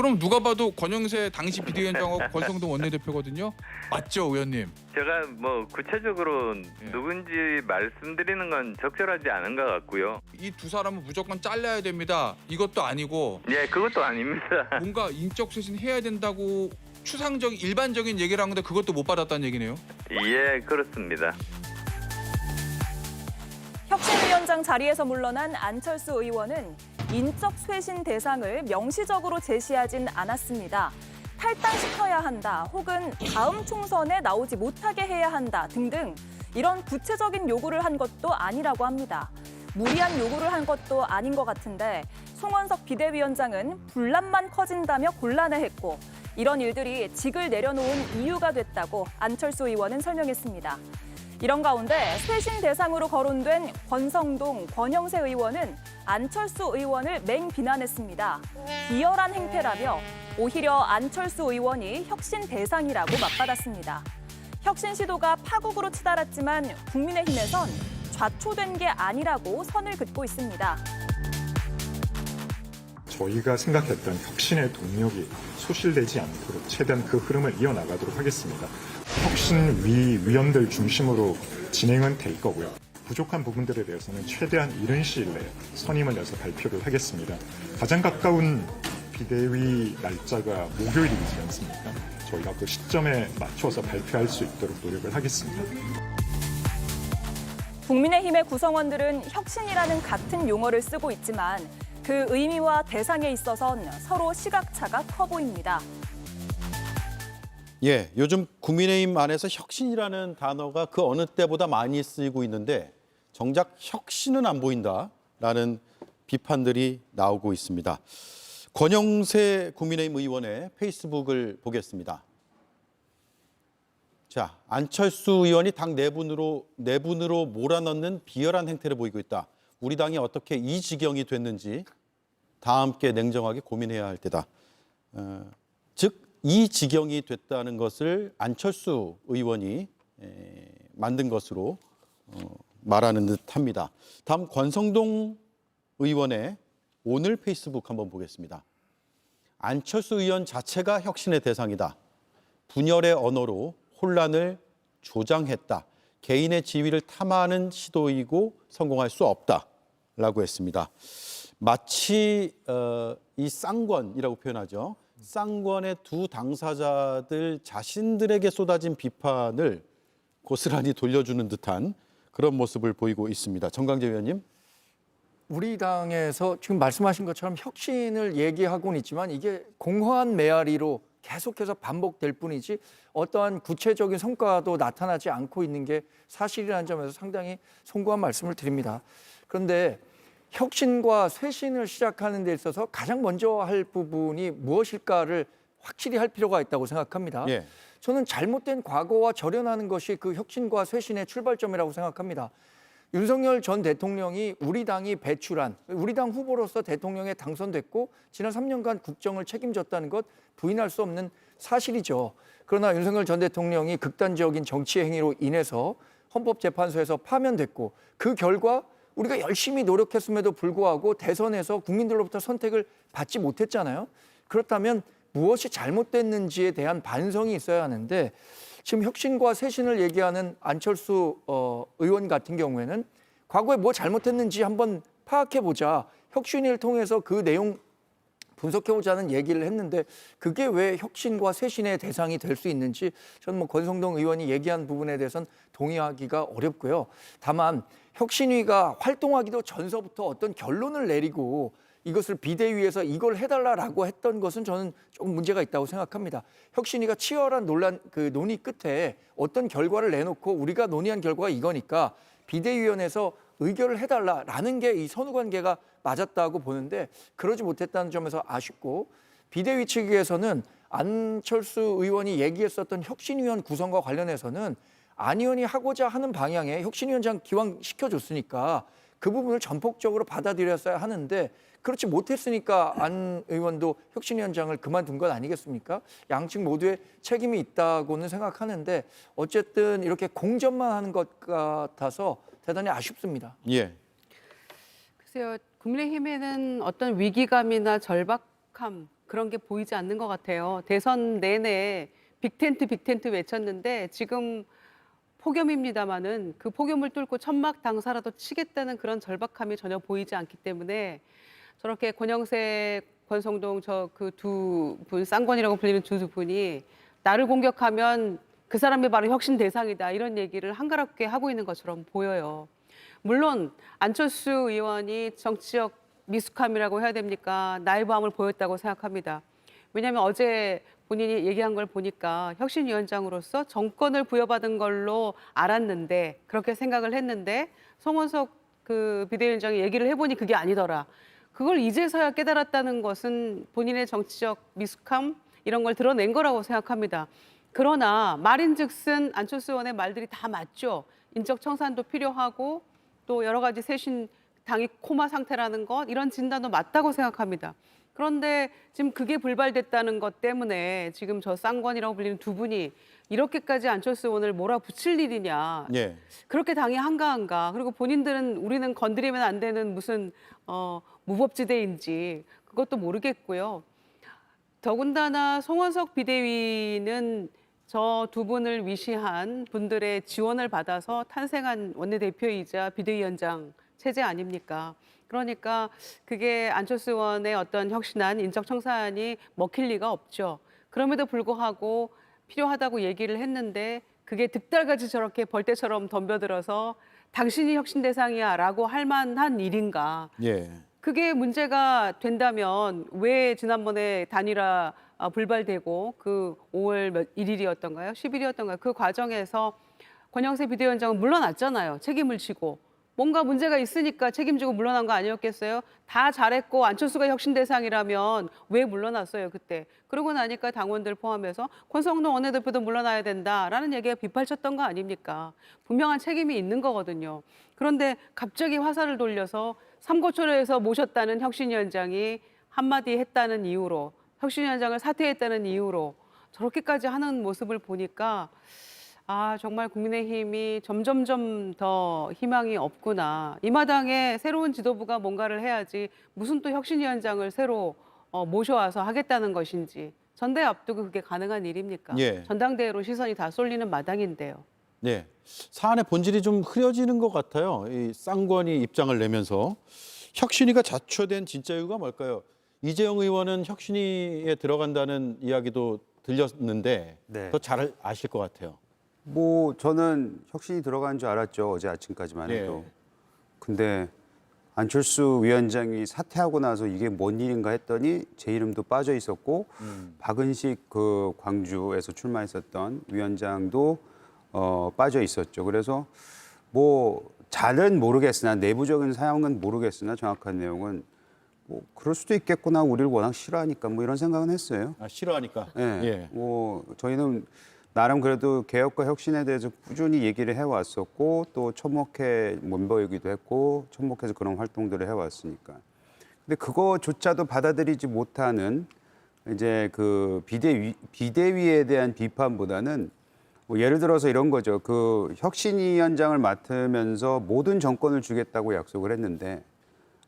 그럼 누가 봐도 권영세 당시 비대위원장하고 권성동 원내대표거든요. 맞죠, 의원님? 제가 뭐 구체적으로 예. 누군지 말씀드리는 건 적절하지 않은 것 같고요. 이 두 사람은 무조건 잘라야 됩니다. 이것도 아니고 예, 그것도 아닙니다. 뭔가 인적 쇄신 해야 된다고 추상적인 일반적인 얘기를 한 건데 그것도 못 받았다는 얘기네요. 예, 그렇습니다. 혁신위원장 자리에서 물러난 안철수 의원은 인적 쇄신 대상을 명시적으로 제시하진 않았습니다. 탈당시켜야 한다, 혹은 다음 총선에 나오지 못하게 해야 한다 등등 이런 구체적인 요구를 한 것도 아니라고 합니다. 무리한 요구를 한 것도 아닌 것 같은데 송원석 비대위원장은 분란만 커진다며 곤란해했고 이런 일들이 직을 내려놓은 이유가 됐다고 안철수 의원은 설명했습니다. 이런 가운데 쇄신 대상으로 거론된 권성동, 권영세 의원은 안철수 의원을 맹비난했습니다. 비열한 행태라며 오히려 안철수 의원이 혁신 대상이라고 맞받았습니다. 혁신 시도가 파국으로 치달았지만 국민의힘에선 좌초된 게 아니라고 선을 긋고 있습니다. 저희가 생각했던 혁신의 동력이 소실되지 않도록 최대한 그 흐름을 이어나가도록 하겠습니다. 혁신위원들 중심으로 진행은 될 거고요. 부족한 부분들에 대해서는 최대한 이른 시일 내에 선임을 내서 발표를 하겠습니다. 가장 가까운 비대위 날짜가 목요일이지 않습니까? 저희가 그 시점에 맞춰서 발표할 수 있도록 노력을 하겠습니다. 국민의힘의 구성원들은 혁신이라는 같은 용어를 쓰고 있지만 그 의미와 대상에 있어선 서로 시각차가 커 보입니다. 예, 요즘 국민의힘 안에서 혁신이라는 단어가 그 어느 때보다 많이 쓰이고 있는데 정작 혁신은 안 보인다라는 비판들이 나오고 있습니다. 권영세 국민의힘 의원의 페이스북을 보겠습니다. 자, 안철수 의원이 당 내분으로 몰아넣는 비열한 행태를 보이고 있다. 우리 당이 어떻게 이 지경이 됐는지 다 함께 냉정하게 고민해야 할 때다. 즉, 이 지경이 됐다는 것을 안철수 의원이 만든 것으로 말하는 듯합니다. 다음 권성동 의원의 오늘 페이스북 한번 보겠습니다. 안철수 의원 자체가 혁신의 대상이다. 분열의 언어로 혼란을 조장했다. 개인의 지위를 탐하는 시도이고 성공할 수 없다라고 했습니다. 마치 이 쌍권이라고 표현하죠. 쌍권의 두 당사자들 자신들에게 쏟아진 비판을 고스란히 돌려주는 듯한 그런 모습을 보이고 있습니다. 정강재 의원님. 우리 당에서 지금 말씀하신 것처럼 혁신을 얘기하고는 있지만 이게 공허한 메아리로 계속해서 반복될 뿐이지 어떠한 구체적인 성과도 나타나지 않고 있는 게 사실이라는 점에서 상당히 송구한 말씀을 드립니다. 그런데 혁신과 쇄신을 시작하는 데 있어서 가장 먼저 할 부분이 무엇일까를 확실히 할 필요가 있다고 생각합니다. 예. 저는 잘못된 과거와 절연하는 것이 그 혁신과 쇄신의 출발점이라고 생각합니다. 윤석열 전 대통령이 우리 당이 배출한, 우리 당 후보로서 대통령에 당선됐고 지난 3년간 국정을 책임졌다는 것 부인할 수 없는 사실이죠. 그러나 윤석열 전 대통령이 극단적인 정치 행위로 인해서 헌법재판소에서 파면됐고 그 결과 우리가 열심히 노력했음에도 불구하고 대선에서 국민들로부터 선택을 받지 못했잖아요. 그렇다면 무엇이 잘못됐는지에 대한 반성이 있어야 하는데 지금 혁신과 쇄신을 얘기하는 안철수 의원 같은 경우에는 과거에 뭐 잘못했는지 한번 파악해보자. 혁신을 통해서 그 내용 분석해보자는 얘기를 했는데 그게 왜 혁신과 쇄신의 대상이 될 수 있는지 저는 뭐 권성동 의원이 얘기한 부분에 대해서는 동의하기가 어렵고요. 다만 혁신위가 활동하기도 전서부터 어떤 결론을 내리고 이것을 비대위에서 이걸 해달라라고 했던 것은 저는 조금 문제가 있다고 생각합니다. 혁신위가 치열한 논의 끝에 어떤 결과를 내놓고 우리가 논의한 결과가 이거니까 비대위원회에서 의결을 해달라라는 게 이 선후관계가 맞았다고 보는데 그러지 못했다는 점에서 아쉽고 비대위 측에서는 안철수 의원이 얘기했었던 혁신위원 구성과 관련해서는 안 의원이 하고자 하는 방향에 혁신위원장 기왕 시켜줬으니까 그 부분을 전폭적으로 받아들였어야 하는데 그렇지 못했으니까 안 의원도 혁신위원장을 그만둔 것 아니겠습니까? 양측 모두의 책임이 있다고는 생각하는데 어쨌든 이렇게 공전만 하는 것 같아서 대단히 아쉽습니다. 예. 글쎄요, 국민의힘에는 어떤 위기감이나 절박함 그런 게 보이지 않는 것 같아요. 대선 내내 빅텐트 외쳤는데 지금 폭염입니다마는 그 폭염을 뚫고 천막 당사라도 치겠다는 그런 절박함이 전혀 보이지 않기 때문에 저렇게 권영세, 권성동 저 그 두 분, 쌍권이라고 불리는 두 분이 나를 공격하면 그 사람이 바로 혁신 대상이다 이런 얘기를 한가롭게 하고 있는 것처럼 보여요. 물론 안철수 의원이 정치적 미숙함이라고 해야 됩니까? 나이브함을 보였다고 생각합니다. 왜냐하면 어제 본인이 얘기한 걸 보니까 혁신위원장으로서 정권을 부여받은 걸로 알았는데 그렇게 생각을 했는데 송원석 그 비대위원장이 얘기를 해보니 그게 아니더라. 그걸 이제서야 깨달았다는 것은 본인의 정치적 미숙함 이런 걸 드러낸 거라고 생각합니다. 그러나 말인즉슨 안철수 의원의 말들이 다 맞죠. 인적 청산도 필요하고 또 여러 가지 쇄신 당이 코마 상태라는 것 이런 진단도 맞다고 생각합니다. 그런데 지금 그게 불발됐다는 것 때문에 지금 저 쌍권이라고 불리는 두 분이 이렇게까지 안철수 의원을 몰아붙일 일이냐. 예. 그렇게 당이 한가한가. 그리고 본인들은 우리는 건드리면 안 되는 무슨 무법지대인지 그것도 모르겠고요. 더군다나 송원석 비대위는 저 두 분을 위시한 분들의 지원을 받아서 탄생한 원내대표이자 비대위원장 체제 아닙니까? 그러니까 그게 안철수 의원의 어떤 혁신안, 인적 청산이 먹힐 리가 없죠. 그럼에도 불구하고 필요하다고 얘기를 했는데 그게 득달같이 저렇게 벌떼처럼 덤벼들어서 당신이 혁신 대상이야 라고 할 만한 일인가. 예. 그게 문제가 된다면 왜 지난번에 단일화 불발되고 그 5월 1일이었던가요? 10일이었던가요? 그 과정에서 권영세 비대위원장은 물러났잖아요. 책임을 지고. 뭔가 문제가 있으니까 책임지고 물러난 거 아니었겠어요? 다 잘했고 안철수가 혁신 대상이라면 왜 물러났어요 그때? 그러고 나니까 당원들 포함해서 권성동 원내대표도 물러나야 된다라는 얘기가 빗발쳤던 거 아닙니까? 분명한 책임이 있는 거거든요. 그런데 갑자기 화살을 돌려서 삼고초려에서 모셨다는 혁신위원장이 한마디 했다는 이유로 혁신위원장을 사퇴했다는 이유로 저렇게까지 하는 모습을 보니까 아, 정말 국민의힘이 점점점 더 희망이 없구나. 이 마당에 새로운 지도부가 뭔가를 해야지 무슨 또 혁신위원장을 새로 모셔와서 하겠다는 것인지 전대 앞두고 그게 가능한 일입니까? 예. 전당대회로 시선이 다 쏠리는 마당인데요. 네. 사안의 본질이 좀 흐려지는 것 같아요. 이 쌍권이 입장을 내면서 혁신위가 자초된 진짜 이유가 뭘까요? 이재용 의원은 혁신위에 들어간다는 이야기도 들렸는데 네. 더 잘 아실 것 같아요. 뭐 저는 혁신이 들어간 줄 알았죠. 어제 아침까지만 해도. 예. 근데 안철수 위원장이 사퇴하고 나서 이게 뭔 일인가 했더니 제 이름도 빠져 있었고 박은식 그 광주에서 출마했었던 위원장도 빠져 있었죠. 그래서 뭐 잘은 모르겠으나 내부적인 사항은 모르겠으나 정확한 내용은 뭐 그럴 수도 있겠구나. 우리를 워낙 싫어하니까 뭐 이런 생각은 했어요. 아, 싫어하니까. 네. 예. 뭐 저희는 나름 그래도 개혁과 혁신에 대해서 꾸준히 얘기를 해왔었고 또 첨목회 멤버이기도 했고 첨목회에서 그런 활동들을 해왔으니까. 근데 그거조차도 받아들이지 못하는 이제 그 비대위에 대한 비판보다는 뭐 예를 들어서 이런 거죠. 그 혁신위원장을 맡으면서 모든 정권을 주겠다고 약속을 했는데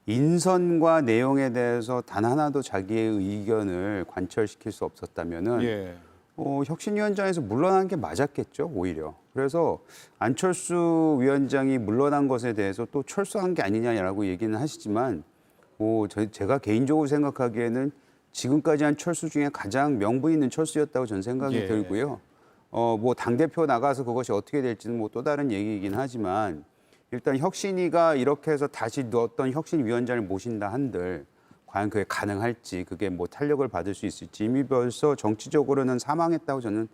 인선과 내용에 대해서 단 하나도 자기의 의견을 관철시킬 수 없었다면은. 예. 혁신위원장에서 물러난 게 맞았겠죠, 오히려. 그래서 안철수 위원장이 물러난 것에 대해서 또 철수한 게 아니냐라고 얘기는 하시지만 제가 개인적으로 생각하기에는 지금까지 한 철수 중에 가장 명분 있는 철수였다고 저는 생각이 예. 들고요. 뭐 당대표 나가서 그것이 어떻게 될지는 뭐 또 다른 얘기이긴 하지만 일단 혁신위가 이렇게 해서 다시 어떤 혁신위원장을 모신다 한들 과연 그게 가능할지, 그게 뭐 탄력을 받을 수 있을지 이미 벌써 정치적으로는 사망했다고 저는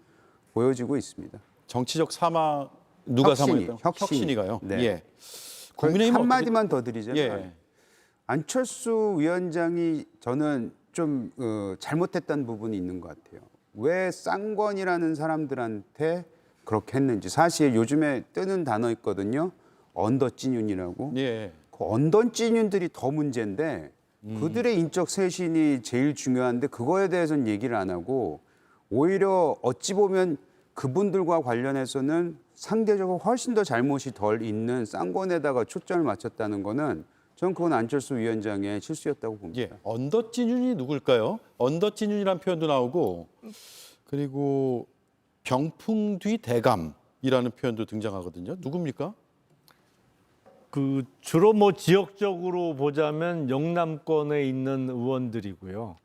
보여지고 있습니다. 정치적 사망 누가 사망했다? 혁신이. 혁신이가요. 네. 예. 국민의힘은 한마디만 더 드리자면 예. 안철수 위원장이 저는 좀 잘못했다는 부분이 있는 것 같아요. 왜 쌍권이라는 사람들한테 그렇게 했는지. 사실 요즘에 뜨는 단어 있거든요. 언더찐윤이라고. 예. 그 언더찐윤들이 더 문제인데 그들의 인적 쇄신이 제일 중요한데 그거에 대해서는 얘기를 안 하고 오히려 어찌 보면 그분들과 관련해서는 상대적으로 훨씬 더 잘못이 덜 있는 쌍권에다가 초점을 맞췄다는 거는 저는 그건 안철수 위원장의 실수였다고 봅니다. 예, 언더찐윤이 누굴까요? 언더찐윤이라는 표현도 나오고 그리고 병풍 뒤 대감이라는 표현도 등장하거든요. 누굽니까? 그 주로 뭐 지역적으로 보자면 영남권에 있는 의원들이고요.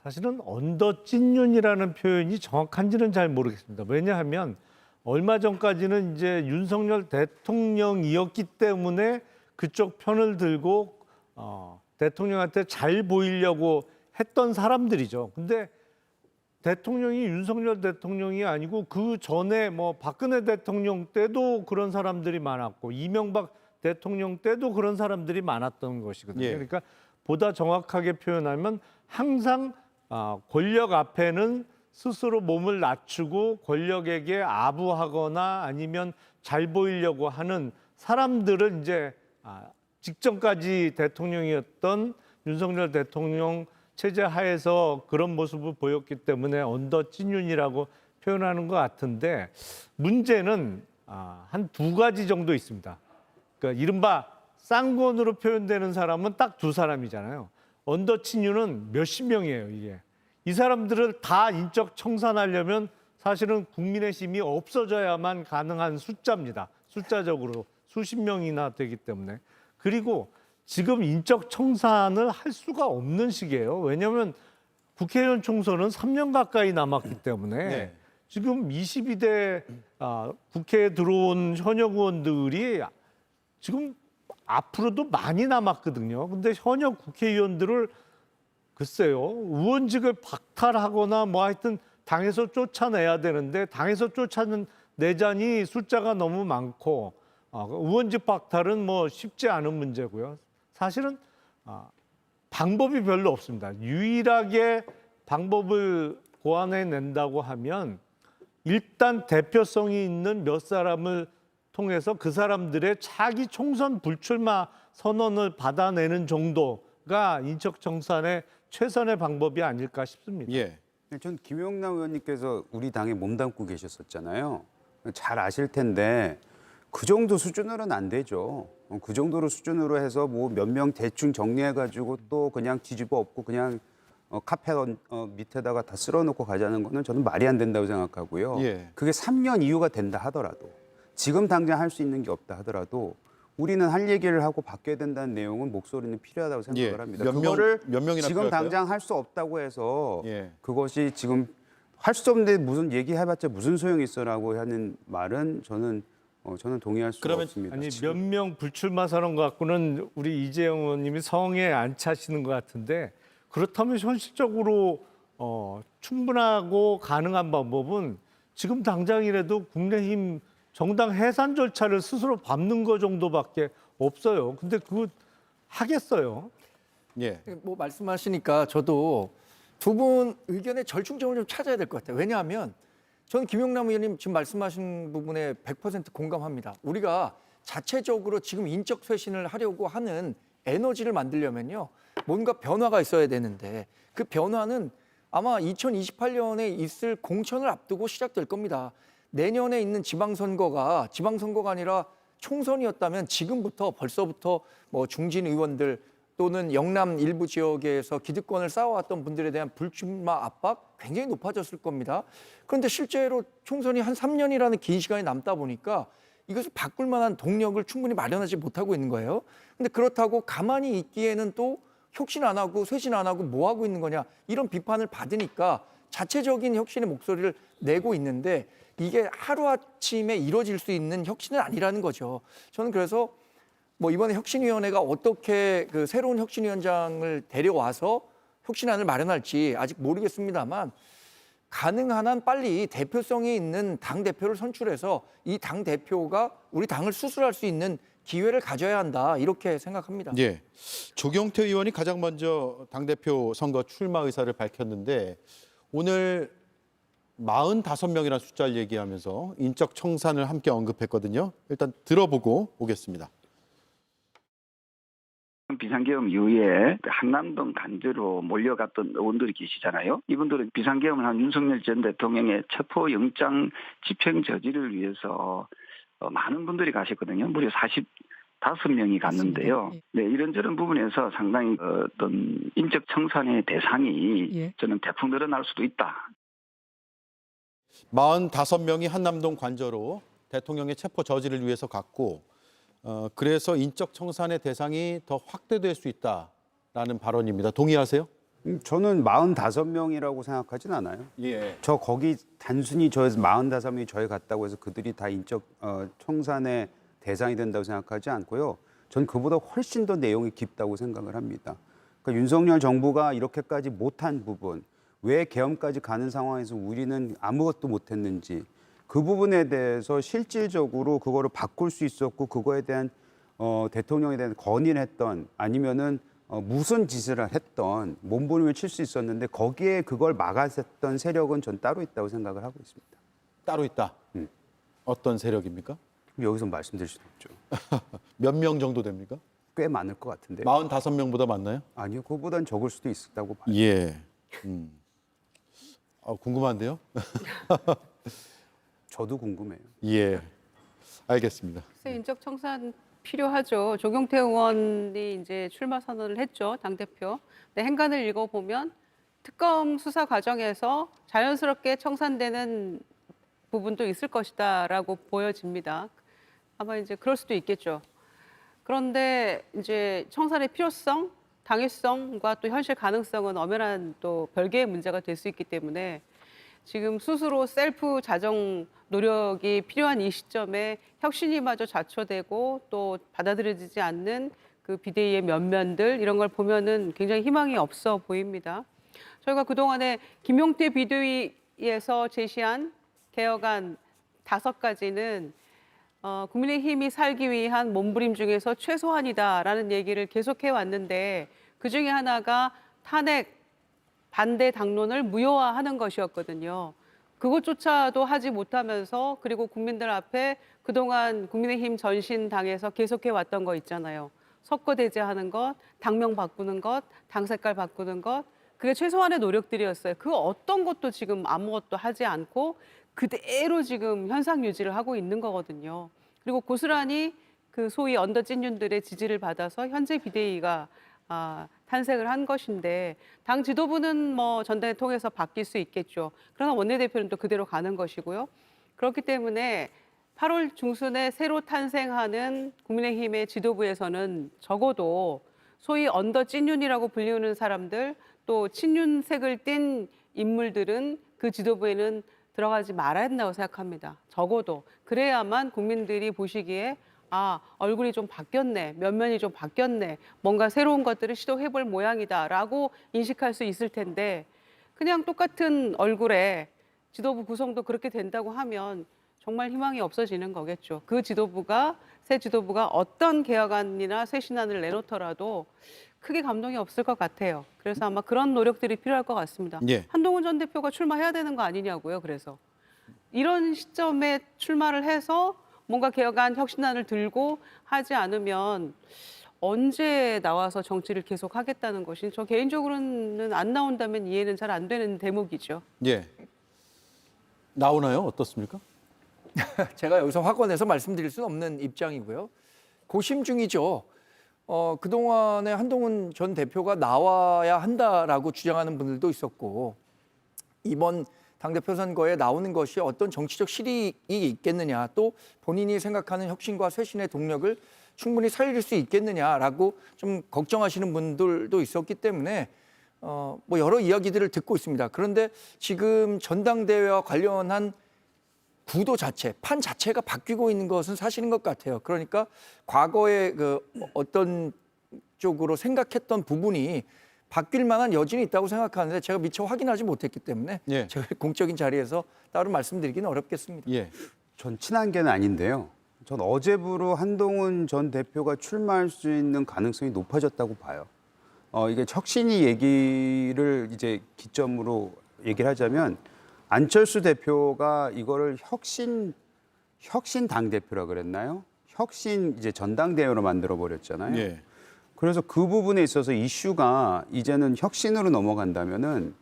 사실은 언더찐윤이라는 표현이 정확한지는 잘 모르겠습니다. 왜냐하면 얼마 전까지는 이제 윤석열 대통령이었기 때문에 그쪽 편을 들고 대통령한테 잘 보이려고 했던 사람들이죠. 근데 대통령이 윤석열 대통령이 아니고 그 전에 뭐 박근혜 대통령 때도 그런 사람들이 많았고 이명박 대통령 때도 그런 사람들이 많았던 것이거든요. 예. 그러니까 보다 정확하게 표현하면 항상 권력 앞에는 스스로 몸을 낮추고 권력에게 아부하거나 아니면 잘 보이려고 하는 사람들은 이제 직전까지 대통령이었던 윤석열 대통령 체제 하에서 그런 모습을 보였기 때문에 언더찐윤이라고 표현하는 것 같은데 문제는 한 두 가지 정도 있습니다. 그러니까 이른바 쌍권으로 표현되는 사람은 딱 두 사람이잖아요. 언더친윤은 몇십 명이에요, 이게. 이 사람들을 다 인적 청산하려면 사실은 국민의 힘이 없어져야만 가능한 숫자입니다. 숫자적으로 수십 명이나 되기 때문에. 그리고 지금 인적 청산을 할 수가 없는 시기예요. 왜냐하면 국회의원 총선은 3년 가까이 남았기 때문에 네. 지금 22대 국회에 들어온 현역 의원들이 지금 앞으로도 많이 남았거든요. 근데 현역 국회의원들을 글쎄요, 의원직을 박탈하거나 뭐 하여튼 당에서 쫓아내야 되는데 당에서 쫓아내자니 숫자가 너무 많고 의원직 박탈은 뭐 쉽지 않은 문제고요. 사실은 방법이 별로 없습니다. 유일하게 방법을 고안해낸다고 하면 일단 대표성이 있는 몇 사람을 통해서 그 사람들의 차기 총선 불출마 선언을 받아내는 정도가 인적 청산의 최선의 방법이 아닐까 싶습니다. 예. 전 김용남 의원님께서 우리 당에 몸담고 계셨었잖아요. 잘 아실 텐데 그 정도 수준으로는 안 되죠. 그 정도로 수준으로 해서 뭐 몇 명 대충 정리해가지고 또 그냥 뒤집어 엎고 그냥 카페 밑에다가 다 쓸어놓고 가자는 거는 저는 말이 안 된다고 생각하고요. 예. 그게 3년 이후가 된다 하더라도 지금 당장 할 수 있는 게 없다 하더라도 우리는 할 얘기를 하고 바뀌어야 된다는 내용은 목소리는 필요하다고 생각을 예. 합니다. 몇 그거를 명이나 지금 필요할까요? 당장 할 수 없다고 해서 예. 그것이 지금 할 수 없는데 무슨 얘기해봤자 무슨 소용이 있어라고 하는 말은 저는 동의할 수가 그러면 없습니다. 아니 몇 명 불출마 선언 갖고는 우리 이재용 의원님이 성에 안 차시는 것 같은데 그렇다면 현실적으로 충분하고 가능한 방법은 지금 당장이라도 국민의힘 정당 해산 절차를 스스로 밟는 것 정도밖에 없어요. 근데 그거 하겠어요? 예. 뭐 말씀하시니까 저도 두 분 의견의 절충점을 좀 찾아야 될 것 같아요. 왜냐하면 저는 김용남 의원님 지금 말씀하신 부분에 100% 공감합니다. 우리가 자체적으로 지금 인적 쇄신을 하려고 하는 에너지를 만들려면요. 뭔가 변화가 있어야 되는데 그 변화는 아마 2028년에 있을 공천을 앞두고 시작될 겁니다. 내년에 있는 지방선거가 아니라 총선이었다면 지금부터 벌써부터 뭐 중진 의원들 또는 영남 일부 지역에서 기득권을 쌓아왔던 분들에 대한 불출마 압박 굉장히 높아졌을 겁니다. 그런데 실제로 총선이 한 3년이라는 긴 시간이 남다 보니까 이것을 바꿀 만한 동력을 충분히 마련하지 못하고 있는 거예요. 근데 그렇다고 가만히 있기에는 또 혁신 안 하고 쇄신 안 하고 뭐 하고 있는 거냐 이런 비판을 받으니까 자체적인 혁신의 목소리를 내고 있는데 이게 하루아침에 이루어질 수 있는 혁신은 아니라는 거죠. 저는 그래서 뭐 이번에 혁신위원회가 어떻게 그 새로운 혁신위원장을 데려와서 혁신안을 마련할지 아직 모르겠습니다만 가능한 한 빨리 대표성이 있는 당대표를 선출해서 이 당대표가 우리 당을 수술할 수 있는 기회를 가져야 한다 이렇게 생각합니다. 예. 조경태 의원이 가장 먼저 당대표 선거 출마 의사를 밝혔는데 오늘 45명이라는 숫자를 얘기하면서 인적 청산을 함께 언급했거든요. 일단 들어보고 오겠습니다. 비상계엄 이후에 한남동 단지로 몰려갔던 의원들이 계시잖아요. 이분들은 비상계엄을 한 윤석열 전 대통령의 체포영장 집행 저지를 위해서 많은 분들이 가셨거든요. 무려 5명이 갔는데요. 네, 이런저런 부분에서 상당히 어떤 인적 청산의 대상이 저는 대폭 늘어날 수도 있다. 45명이 한남동 관저로 대통령의 체포 저지를 위해서 갔고 그래서 인적 청산의 대상이 더 확대될 수 있다라는 발언입니다. 동의하세요? 저는 45명이라고 생각하진 않아요. 예. 저 거기 단순히 저 45명이 저에 갔다고 해서 그들이 다 인적 청산의 대상이 된다고 생각하지 않고요. 전 그보다 훨씬 더 내용이 깊다고 생각을 합니다. 그러니까 윤석열 정부가 이렇게까지 못한 부분, 왜 계엄까지 가는 상황에서 우리는 아무것도 못했는지 그 부분에 대해서 실질적으로 그거를 바꿀 수 있었고 그거에 대한 대통령에 대한 건의를 했던 아니면은 무슨 짓을 했던 몸부림을 칠 수 있었는데 거기에 그걸 막았었던 세력은 전 따로 있다고 생각을 하고 있습니다. 따로 있다. 어떤 세력입니까? 여기서 말씀드릴 수는 없죠. 몇 명 정도 됩니까? 꽤 많을 것 같은데. 45명보다 많나요? 아니요, 그거보단 적을 수도 있다고 봐요. 예. 궁금한데요? 저도 궁금해요. 예. 알겠습니다. 글쎄, 인적 청산 필요하죠. 조경태 의원이 이제 출마 선언을 했죠, 당대표. 근데 행간을 읽어보면 특검 수사 과정에서 자연스럽게 청산되는 부분도 있을 것이다라고 보여집니다. 아마 이제 그럴 수도 있겠죠. 그런데 이제 청산의 필요성, 당위성과 또 현실 가능성은 엄연한 또 별개의 문제가 될 수 있기 때문에 지금 스스로 셀프 자정 노력이 필요한 이 시점에 혁신이마저 좌초되고 또 받아들여지지 않는 그 비대위의 면면들 이런 걸 보면은 굉장히 희망이 없어 보입니다. 저희가 그동안에 김용태 비대위에서 제시한 개혁안 5가지는 국민의힘이 살기 위한 몸부림 중에서 최소한이다라는 얘기를 계속해 왔는데 그중에 하나가 탄핵 반대 당론을 무효화하는 것이었거든요. 그것조차도 하지 못하면서 그리고 국민들 앞에 그동안 국민의힘 전신당에서 계속해 왔던 거 있잖아요. 석고대죄하는 것, 당명 바꾸는 것, 당 색깔 바꾸는 것. 그게 최소한의 노력들이었어요. 그 어떤 것도 지금 아무것도 하지 않고 그대로 지금 현상 유지를 하고 있는 거거든요. 그리고 고스란히 그 소위 언더찐윤들의 지지를 받아서 현재 비대위가 탄생을 한 것인데 당 지도부는 뭐 전당을 통해서 바뀔 수 있겠죠. 그러나 원내대표는 또 그대로 가는 것이고요. 그렇기 때문에 8월 중순에 새로 탄생하는 국민의힘의 지도부에서는 적어도 소위 언더찐윤이라고 불리우는 사람들 또 친윤색을 띤 인물들은 그 지도부에는 들어가지 말아야 된다고 생각합니다. 적어도 그래야만 국민들이 보시기에 얼굴이 좀 바뀌었네, 면면이 좀 바뀌었네, 뭔가 새로운 것들을 시도해볼 모양이다라고 인식할 수 있을 텐데 그냥 똑같은 얼굴에 지도부 구성도 그렇게 된다고 하면 정말 희망이 없어지는 거겠죠. 그 지도부가, 새 지도부가 어떤 개혁안이나 쇄신안을 내놓더라도 크게 감동이 없을 것 같아요. 그래서 아마 그런 노력들이 필요할 것 같습니다. 예. 한동훈 전 대표가 출마해야 되는 거 아니냐고요. 그래서 이런 시점에 출마를 해서 뭔가 개혁안, 혁신안을 들고 하지 않으면 언제 나와서 정치를 계속 하겠다는 것이 저 개인적으로는 안 나온다면 이해는 잘 안 되는 대목이죠. 예. 나오나요? 어떻습니까? 제가 여기서 확언해서 말씀드릴 수는 없는 입장이고요. 고심 중이죠. 그동안에 한동훈 전 대표가 나와야 한다라고 주장하는 분들도 있었고 이번 당대표 선거에 나오는 것이 어떤 정치적 실익이 있겠느냐 또 본인이 생각하는 혁신과 쇄신의 동력을 충분히 살릴 수 있겠느냐라고 좀 걱정하시는 분들도 있었기 때문에 뭐 여러 이야기들을 듣고 있습니다. 그런데 지금 전당대회와 관련한 구도 자체, 판 자체가 바뀌고 있는 것은 사실인 것 같아요. 그러니까 과거에 그 어떤 쪽으로 생각했던 부분이 바뀔 만한 여진이 있다고 생각하는데 제가 미처 확인하지 못했기 때문에 예. 제가 공적인 자리에서 따로 말씀드리기는 어렵겠습니다. 예. 전 친한 게는 아닌데요. 전 어제부로 한동훈 전 대표가 출마할 수 있는 가능성이 높아졌다고 봐요. 이게 혁신이 얘기를 이제 기점으로 얘기를 하자면 안철수 대표가 이거를 혁신 당 대표라 그랬나요? 혁신 이제 전당대회로 만들어 버렸잖아요. 예. 그래서 그 부분에 있어서 이슈가 이제는 혁신으로 넘어간다면은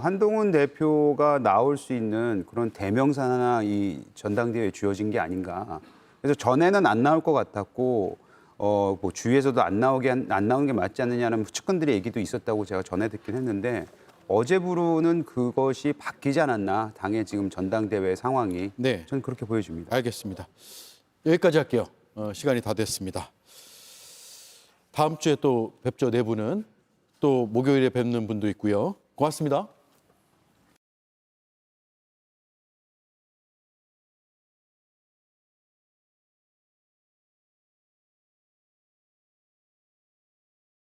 한동훈 대표가 나올 수 있는 그런 대명사나 이 전당대회에 주어진 게 아닌가. 그래서 전에는 안 나올 것 같았고 뭐 주위에서도 안 나오는 게 맞지 않느냐는 측근들의 얘기도 있었다고 제가 전해 듣긴 했는데 어제부로는 그것이 바뀌지 않았나 당의 지금 전당대회 상황이 네. 저는 그렇게 보여집니다. 알겠습니다. 여기까지 할게요. 시간이 다 됐습니다. 다음 주에 또 뵙죠. 네 분은 또 목요일에 뵙는 분도 있고요. 고맙습니다.